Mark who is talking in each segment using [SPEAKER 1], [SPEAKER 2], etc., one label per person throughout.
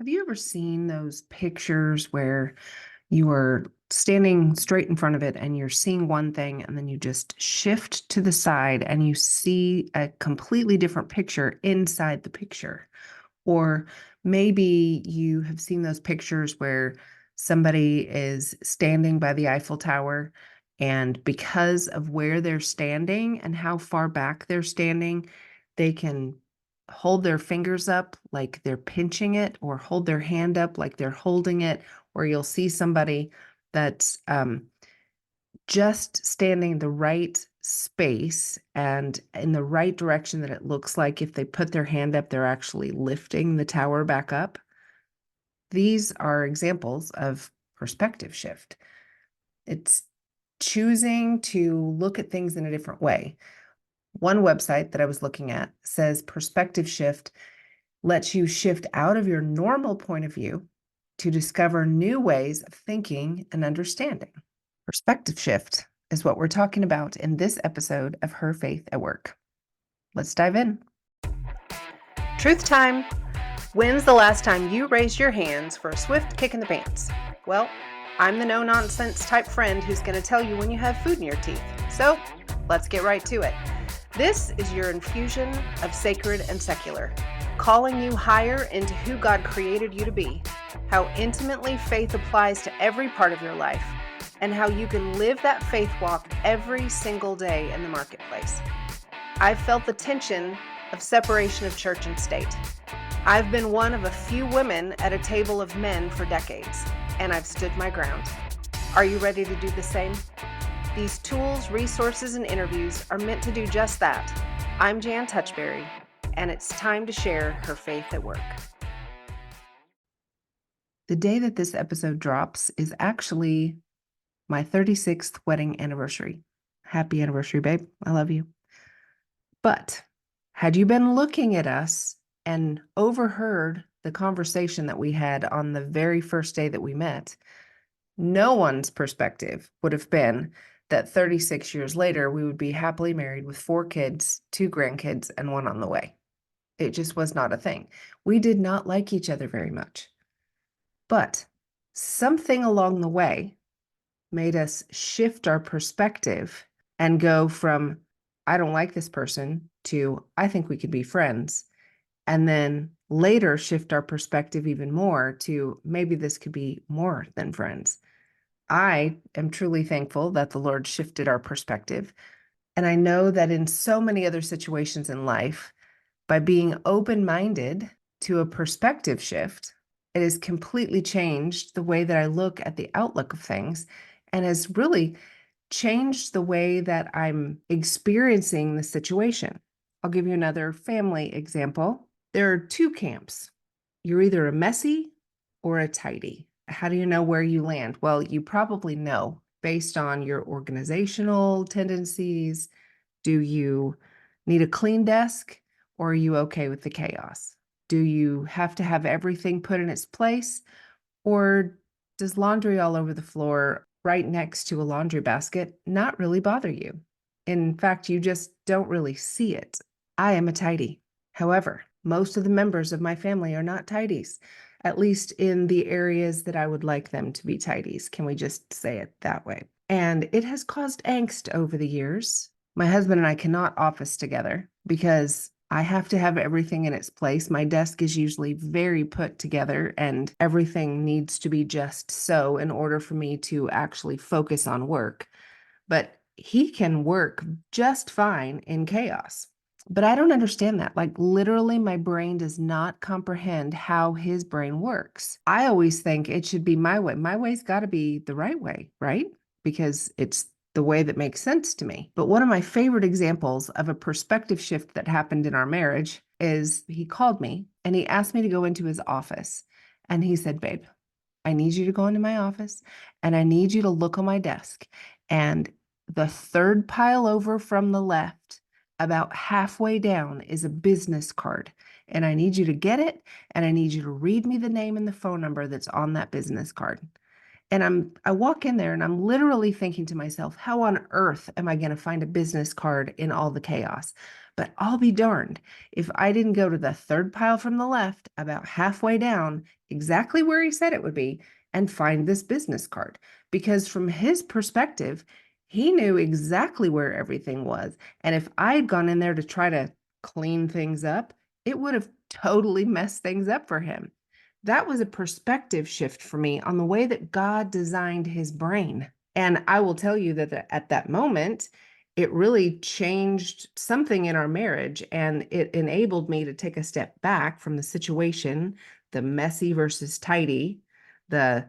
[SPEAKER 1] Have you ever seen those pictures where you are standing straight in front of it and you're seeing one thing and then you just shift to the side and you see a completely different picture inside the picture? Or maybe you have seen those pictures where somebody is standing by the Eiffel Tower, and because of where they're standing and how far back they're standing, they can hold their fingers up like they're pinching it, or hold their hand up like they're holding it, or you'll see somebody that's just standing in the right space and in the right direction that it looks like if they put their hand up, they're actually lifting the tower back up. These are examples of perspective shift. It's choosing to look at things in a different way. One website that I was looking at says perspective shift lets you shift out of your normal point of view to discover new ways of thinking and understanding. Perspective shift is what we're talking about in this episode of Her Faith at Work. Let's dive in. Truth time. When's the last time you raised your hands for a swift kick in the pants? Well, I'm the no-nonsense type friend who's going to tell you when you have food in your teeth. So let's get right to it. This is your infusion of sacred and secular, calling you higher into who God created you to be, how intimately faith applies to every part of your life, and how you can live that faith walk every single day in the marketplace. I've felt the tension of separation of church and state. I've been one of a few women at a table of men for decades, and I've stood my ground. Are you ready to do the same? These tools, resources, and interviews are meant to do just that. I'm Jan Touchberry, and it's time to share Her Faith at Work. The day that this episode drops is actually my 36th wedding anniversary. Happy anniversary, babe. I love you. But had you been looking at us and overheard the conversation that we had on the very first day that we met, no one's perspective would have been that 36 years later, we would be happily married with 4 kids, 2 grandkids, and 1 on the way. It just was not a thing. We did not like each other very much. But something along the way made us shift our perspective and go from, I don't like this person, to, I think we could be friends. And then later shift our perspective even more to, maybe this could be more than friends. I am truly thankful that the Lord shifted our perspective. And I know that in so many other situations in life, by being open-minded to a perspective shift, it has completely changed the way that I look at the outlook of things, and has really changed the way that I'm experiencing the situation. I'll give you another family example. There are 2 camps. You're either a messy or a tidy. How do you know where you land? Well, you probably know based on your organizational tendencies. Do you need a clean desk, or are you okay with the chaos? Do you have to have everything put in its place, or does laundry all over the floor right next to a laundry basket not really bother you? In fact, you just don't really see it. I am a tidy. However, most of the members of my family are not tidies, at least in the areas that I would like them to be tidies. Can we just say it that way? And it has caused angst over the years. My husband and I cannot office together because I have to have everything in its place. My desk is usually very put together and everything needs to be just so in order for me to actually focus on work. But he can work just fine in chaos. But I don't understand that. Like, literally, my brain does not comprehend how his brain works. I always think it should be my way. My way's got to be the right way, right? Because it's the way that makes sense to me. But one of my favorite examples of a perspective shift that happened in our marriage is he called me and he asked me to go into his office. And he said, babe, I need you to go into my office and I need you to look on my desk. And the third pile over from the left, about halfway down, is a business card. And I need you to get it, and I need you to read me the name and the phone number that's on that business card. And I walk in there and I'm literally thinking to myself, how on earth am I going to find a business card in all the chaos? But I'll be darned if I didn't go to the third pile from the left, about halfway down, exactly where he said it would be, and find this business card. Because from his perspective, he knew exactly where everything was. And if I had gone in there to try to clean things up, it would have totally messed things up for him. That was a perspective shift for me on the way that God designed his brain. And I will tell you that at that moment, it really changed something in our marriage, and it enabled me to take a step back from the situation, the messy versus tidy, the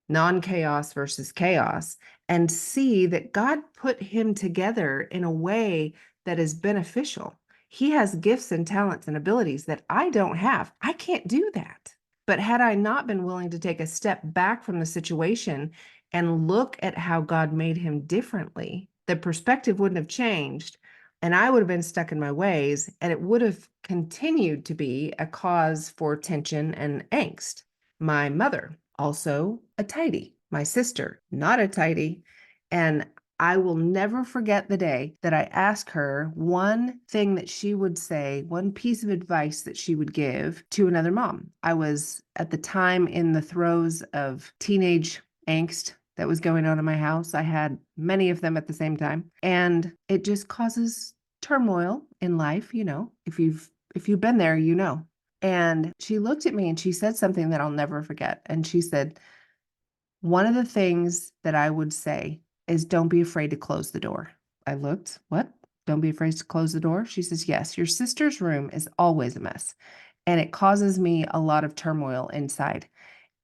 [SPEAKER 1] non-chaos versus chaos, and see that God put him together in a way that is beneficial. He has gifts and talents and abilities that I don't have. I can't do that. But had I not been willing to take a step back from the situation and look at how God made him differently, the perspective wouldn't have changed, and I would have been stuck in my ways, and it would have continued to be a cause for tension and angst. My mother, also a tidy. My sister, not a tidy. And I will never forget the day that I asked her one thing that she would say, one piece of advice that she would give to another mom. I was at the time in the throes of teenage angst that was going on in my house. I had many of them at the same time, and it just causes turmoil in life. If you've been there, And she looked at me and she said something that I'll never forget. And she said, one of the things that I would say is don't be afraid to close the door. I looked, what? Don't be afraid to close the door? She says, yes, your sister's room is always a mess. And it causes me a lot of turmoil inside.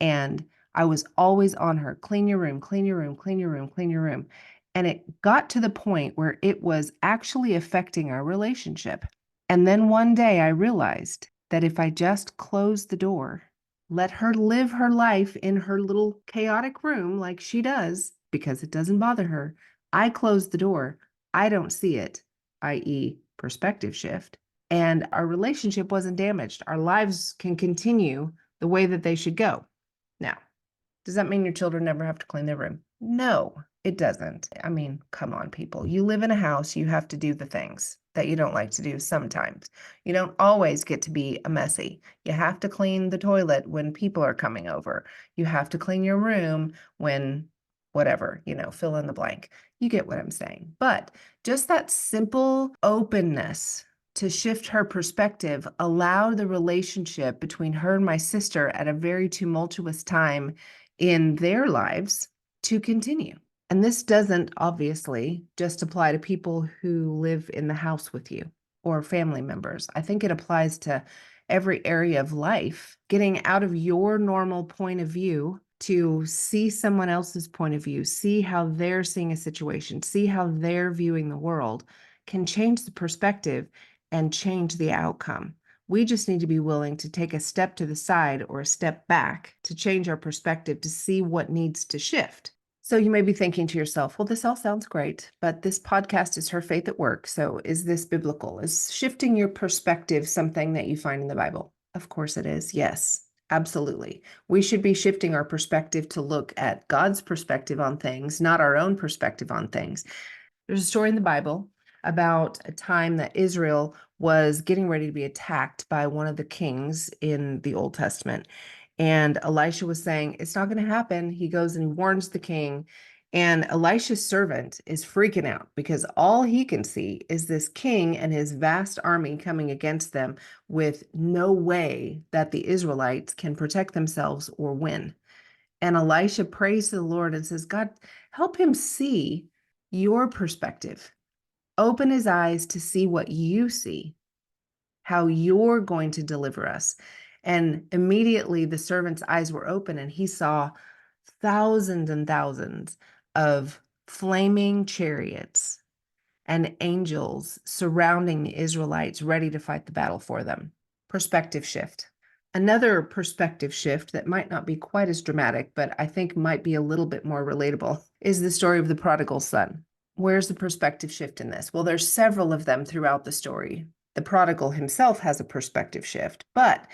[SPEAKER 1] And I was always on her, clean your room, clean your room, clean your room, clean your room. And it got to the point where it was actually affecting our relationship. And then one day I realized that if I just closed the door, let her live her life in her little chaotic room like she does, because it doesn't bother her, I close the door, I don't see it, i.e., perspective shift, and our relationship wasn't damaged. Our lives can continue the way that they should go. Now, does that mean your children never have to clean their room? No, it doesn't. I mean, come on, people. You live in a house, you have to do the things that you don't like to do sometimes. You don't always get to be a messy. You have to clean the toilet when people are coming over. You have to clean your room when whatever, fill in the blank. You get what I'm saying. But just that simple openness to shift her perspective allowed the relationship between her and my sister at a very tumultuous time in their lives to continue. And this doesn't obviously just apply to people who live in the house with you or family members. I think it applies to every area of life. Getting out of your normal point of view to see someone else's point of view, see how they're seeing a situation, see how they're viewing the world, can change the perspective and change the outcome. We just need to be willing to take a step to the side or a step back to change our perspective to see what needs to shift. So you may be thinking to yourself, well, this all sounds great, but this podcast is Her Faith at Work. So is this biblical? Is shifting your perspective something that you find in the Bible? Of course it is. Yes, absolutely. We should be shifting our perspective to look at God's perspective on things, not our own perspective on things. There's a story in the Bible about a time that Israel was getting ready to be attacked by one of the kings in the Old Testament. And Elisha was saying, it's not going to happen. He goes and he warns the king. And Elisha's servant is freaking out because all he can see is this king and his vast army coming against them with no way that the Israelites can protect themselves or win. And Elisha prays to the Lord and says, God, help him see your perspective. Open his eyes to see what you see, how you're going to deliver us. And immediately the servant's eyes were open and he saw thousands and thousands of flaming chariots and angels surrounding the Israelites, ready to fight the battle for them. Perspective shift. Another perspective shift that might not be quite as dramatic, but I think might be a little bit more relatable, is the story of the prodigal son. Where's the perspective shift in this? Well, there's several of them throughout the story. The prodigal himself has a perspective shift, but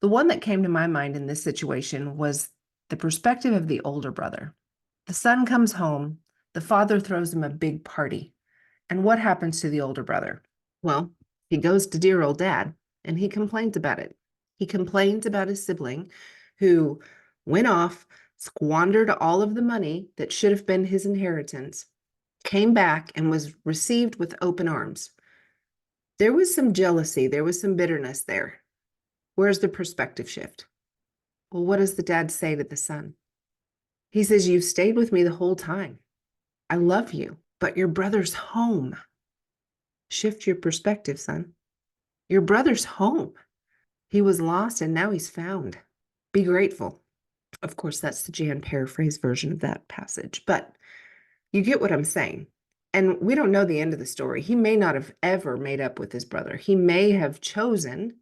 [SPEAKER 1] the one that came to my mind in this situation was The perspective of the older brother. The son comes home, the father throws him a big party. And what happens to the older brother? Well, he goes to dear old dad and he complains about it. He complains about his sibling who went off, squandered all of the money that should have been his inheritance, came back and was received with open arms. There was some jealousy, there was some bitterness there. Where's the perspective shift? Well, what does the dad say to the son? He says, "You've stayed with me the whole time. I love you, but your brother's home." Shift your perspective, son. Your brother's home. He was lost and now he's found. Be grateful. Of course, that's the Jan paraphrase version of that passage, but you get what I'm saying. And we don't know the end of the story. He may not have ever made up with his brother. He may have chosen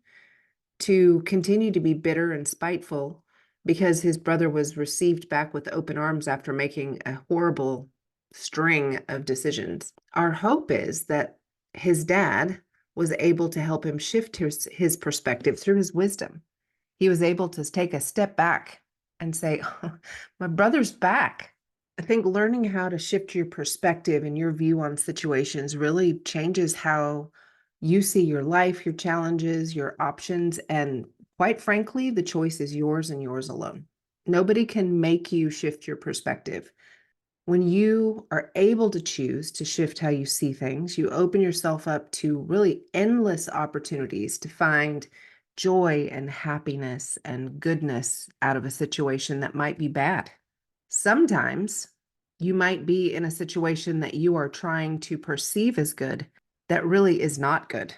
[SPEAKER 1] to continue to be bitter and spiteful because his brother was received back with open arms after making a horrible string of decisions. Our hope is that his dad was able to help him shift his perspective through his wisdom. He was able to take a step back and say, "Oh, my brother's back." I think learning how to shift your perspective and your view on situations really changes how you see your life, your challenges, your options, and quite frankly, the choice is yours and yours alone. Nobody can make you shift your perspective. When you are able to choose to shift how you see things, you open yourself up to really endless opportunities to find joy and happiness and goodness out of a situation that might be bad. Sometimes you might be in a situation that you are trying to perceive as good that really is not good,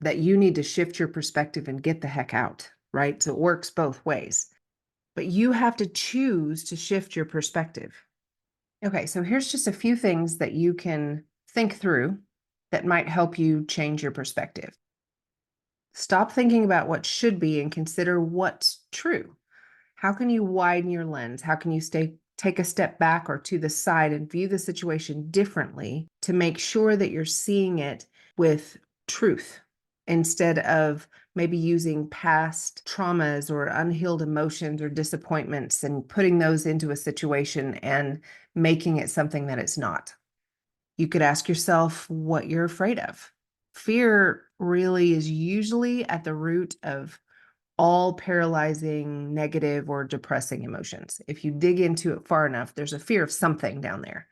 [SPEAKER 1] that you need to shift your perspective and get the heck out, right? So it works both ways. But you have to choose to shift your perspective. Okay, so here's just a few things that you can think through that might help you change your perspective. Stop thinking about what should be and consider what's true. How can you widen your lens? How can you take a step back or to the side and view the situation differently to make sure that you're seeing it with truth instead of maybe using past traumas or unhealed emotions or disappointments and putting those into a situation and making it something that it's not? You could ask yourself what you're afraid of. Fear really is usually at the root of all paralyzing, negative, or depressing emotions. If you dig into it far enough, there's a fear of something down there.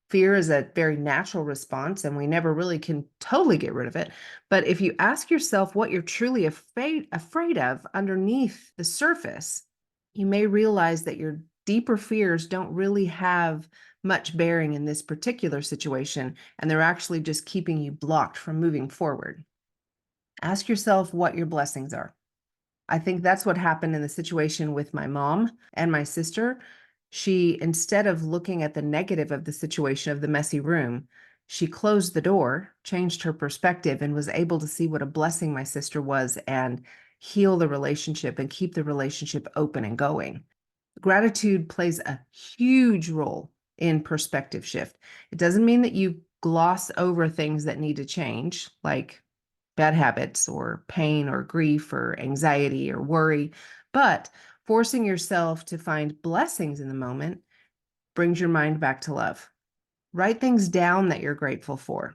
[SPEAKER 1] Fear is a very natural response, and we never really can totally get rid of it. But if you ask yourself what you're truly afraid of underneath the surface, you may realize that your deeper fears don't really have much bearing in this particular situation, and they're actually just keeping you blocked from moving forward. Ask yourself what your blessings are. I think that's what happened in the situation with my mom and my sister. She, instead of looking at the negative of the situation of the messy room, she closed the door, changed her perspective, and was able to see what a blessing my sister was and heal the relationship and keep the relationship open and going. Gratitude plays a huge role in perspective shift. It doesn't mean that you gloss over things that need to change, like bad habits or pain or grief or anxiety or worry, but forcing yourself to find blessings in the moment brings your mind back to love. Write things down that you're grateful for,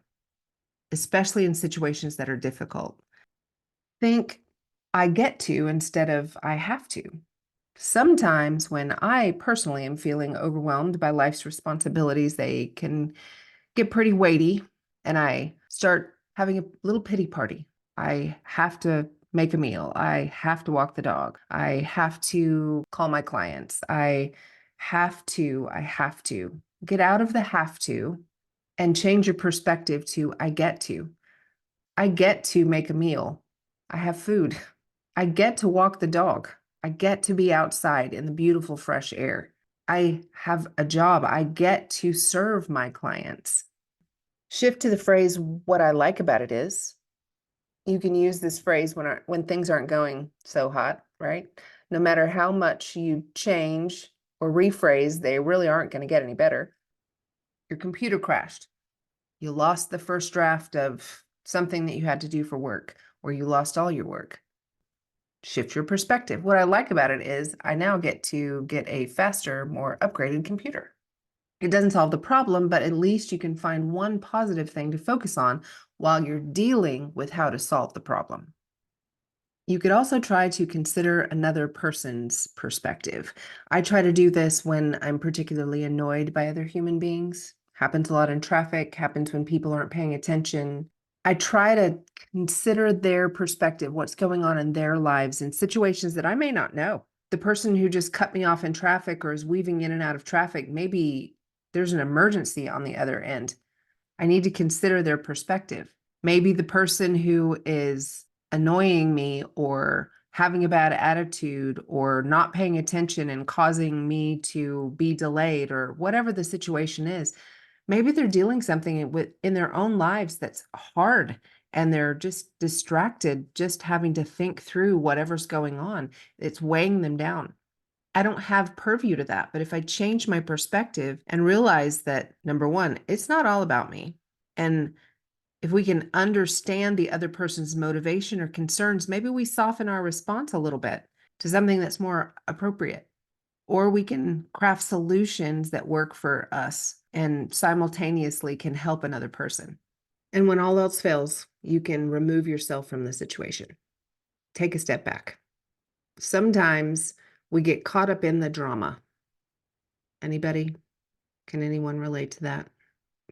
[SPEAKER 1] especially in situations that are difficult. Think, "I get to," instead of "I have to." Sometimes when I personally am feeling overwhelmed by life's responsibilities, they can get pretty weighty, and I start having a little pity party. I have to make a meal. I have to walk the dog. I have to call my clients. I have to. Get out of the have to and change your perspective to I get to. I get to make a meal. I have food. I get to walk the dog. I get to be outside in the beautiful fresh air. I have a job. I get to serve my clients. Shift to the phrase, "What I like about it is." You can use this phrase when things aren't going so hot, right? No matter how much you change or rephrase, they really aren't going to get any better. Your computer crashed. You lost the first draft of something that you had to do for work, or you lost all your work. shift your perspective. What I like about it is I now get to get a faster, more upgraded computer. It doesn't solve the problem, but at least you can find one positive thing to focus on while you're dealing with how to solve the problem. You could also try to consider another person's perspective. I try to do this when I'm particularly annoyed by other human beings. Happens a lot in traffic, happens when people aren't paying attention. I try to consider their perspective, what's going on in their lives in situations that I may not know. The person who just cut me off in traffic or is weaving in and out of traffic, maybe there's an emergency on the other end. I need to consider their perspective. Maybe the person who is annoying me or having a bad attitude or not paying attention and causing me to be delayed or whatever the situation is, maybe they're dealing something in their own lives that's hard and they're just distracted, just having to think through whatever's going on. It's weighing them down. I don't have purview to that, but if I change my perspective and realize that, number one, it's not all about me. And if we can understand the other person's motivation or concerns, maybe we soften our response a little bit to something that's more appropriate. Or we can craft solutions that work for us and simultaneously can help another person. And when all else fails, you can remove yourself from the situation. Take a step back. Sometimes we get caught up in the drama. Anybody? Can anyone relate to that?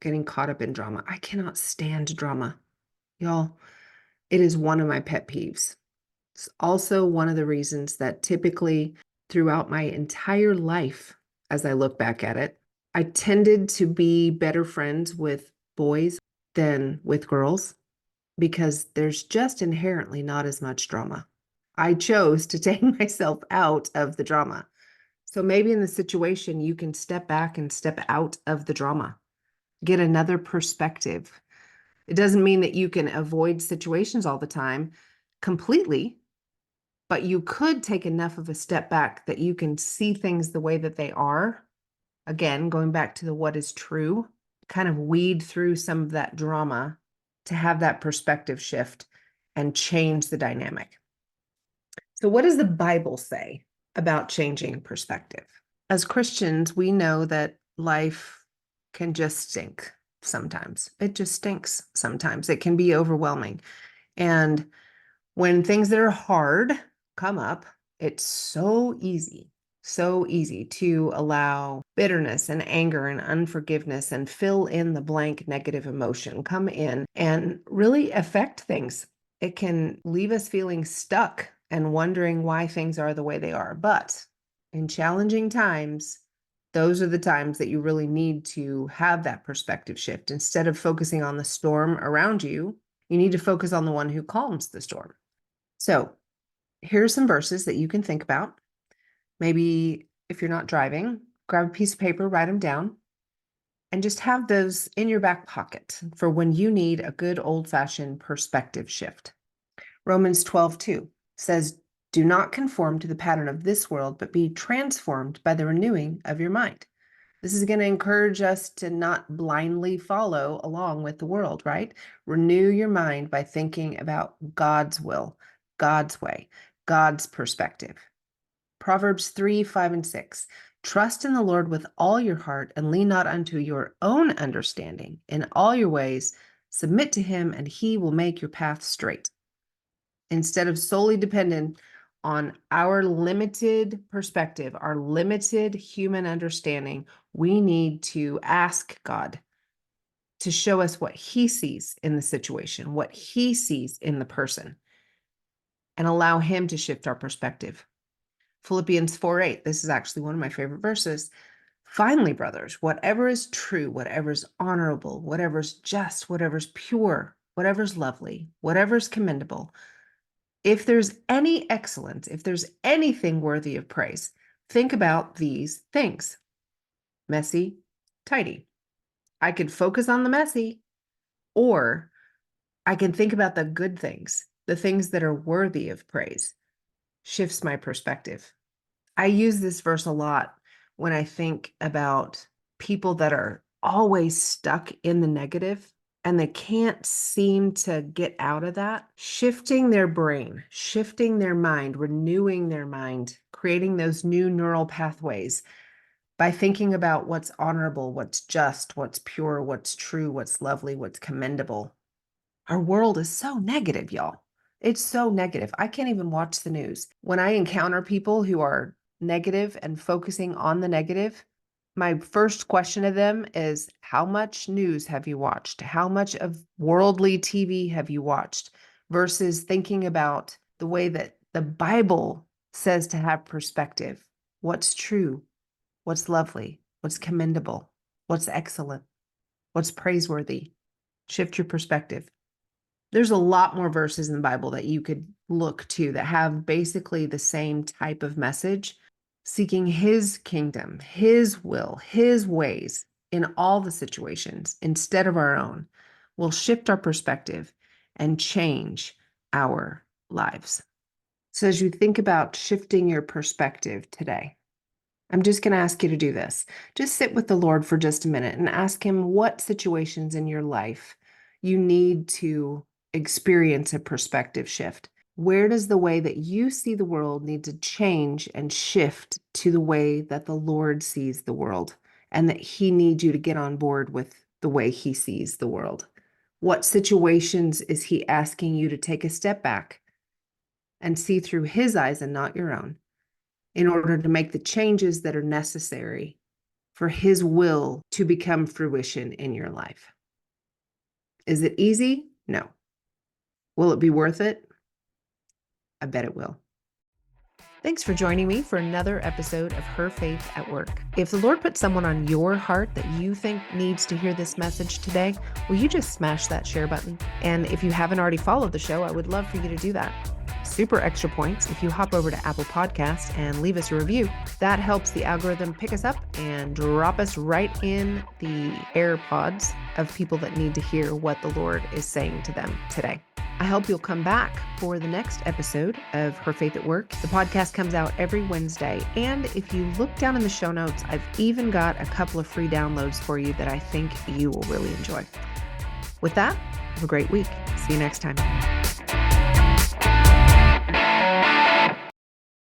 [SPEAKER 1] Getting caught up in drama. I cannot stand drama. Y'all, it is one of my pet peeves. It's also one of the reasons that typically throughout my entire life, as I look back at it, I tended to be better friends with boys than with girls because there's just inherently not as much drama. I chose to take myself out of the drama. So maybe in the situation, you can step back and step out of the drama, get another perspective. It doesn't mean that you can avoid situations all the time completely, but you could take enough of a step back that you can see things the way that they are. Again, going back to the what is true, kind of weed through some of that drama to have that perspective shift and change the dynamic. So what does the Bible say about changing perspective? As Christians, we know that life can just stink sometimes. It just stinks sometimes. It can be overwhelming. And when things that are hard come up, it's so easy to allow bitterness and anger and unforgiveness and fill in the blank negative emotion come in and really affect things. It can leave us feeling stuck and wondering why things are the way they are. But in challenging times, those are the times that you really need to have that perspective shift. Instead of focusing on the storm around you, you need to focus on the one who calms the storm. So here are some verses that you can think about. Maybe if you're not driving, grab a piece of paper, write them down, and just have those in your back pocket for when you need a good old-fashioned perspective shift. Romans 12:2 says, "Do not conform to the pattern of this world, but be transformed by the renewing of your mind." This is going to encourage us to not blindly follow along with the world, right? Renew your mind by thinking about God's will, God's way, God's perspective. Proverbs 3:5-6. Trust in the Lord with all your heart and lean not unto your own understanding. In all your ways, submit to him and he will make your path straight. Instead of solely dependent on our limited perspective, our limited human understanding, we need to ask God to show us what he sees in the situation, what he sees in the person, and allow him to shift our perspective. Philippians 4:8, this is actually one of my favorite verses. Finally, brothers, whatever is true, whatever is honorable, whatever is just, whatever is pure, whatever is lovely, whatever is commendable, if there's any excellence, if there's anything worthy of praise, think about these things. Messy, tidy. I could focus on the messy, or I can think about the good things, the things that are worthy of praise. Shifts my perspective. I use this verse a lot when I think about people that are always stuck in the negative and they can't seem to get out of that, shifting their brain, shifting their mind, renewing their mind, creating those new neural pathways by thinking about what's honorable, what's just, what's pure, what's true, what's lovely, what's commendable. Our world is so negative, y'all. It's so negative. I can't even watch the news. When I encounter people who are negative and focusing on the negative, my first question to them is, how much news have you watched? How much of worldly TV have you watched? Versus thinking about the way that the Bible says to have perspective. What's true? What's lovely? What's commendable? What's excellent? What's praiseworthy? Shift your perspective. There's a lot more verses in the Bible that you could look to that have basically the same type of message, seeking his kingdom, his will, his ways in all the situations instead of our own will shift our perspective and change our lives. So as you think about shifting your perspective today, I'm just going to ask you to do this. Just sit with the Lord for just a minute and ask him what situations in your life you need to experience a perspective shift. Where does the way that you see the world need to change and shift to the way that the Lord sees the world, and that he needs you to get on board with the way he sees the world? What situations is he asking you to take a step back and see through his eyes and not your own, in order to make the changes that are necessary for his will to become fruition in your life? Is it easy? No. Will it be worth it? I bet it will. Thanks for joining me for another episode of Her Faith at Work. If the Lord put someone on your heart that you think needs to hear this message today, will you just smash that share button? And if you haven't already followed the show, I would love for you to do that. Super extra points if you hop over to Apple Podcasts and leave us a review. That helps the algorithm pick us up and drop us right in the AirPods of people that need to hear what the Lord is saying to them today. I hope you'll come back for the next episode of Her Faith at Work. The podcast comes out every Wednesday. And if you look down in the show notes, I've even got a couple of free downloads for you that I think you will really enjoy. With that, have a great week. See you next time.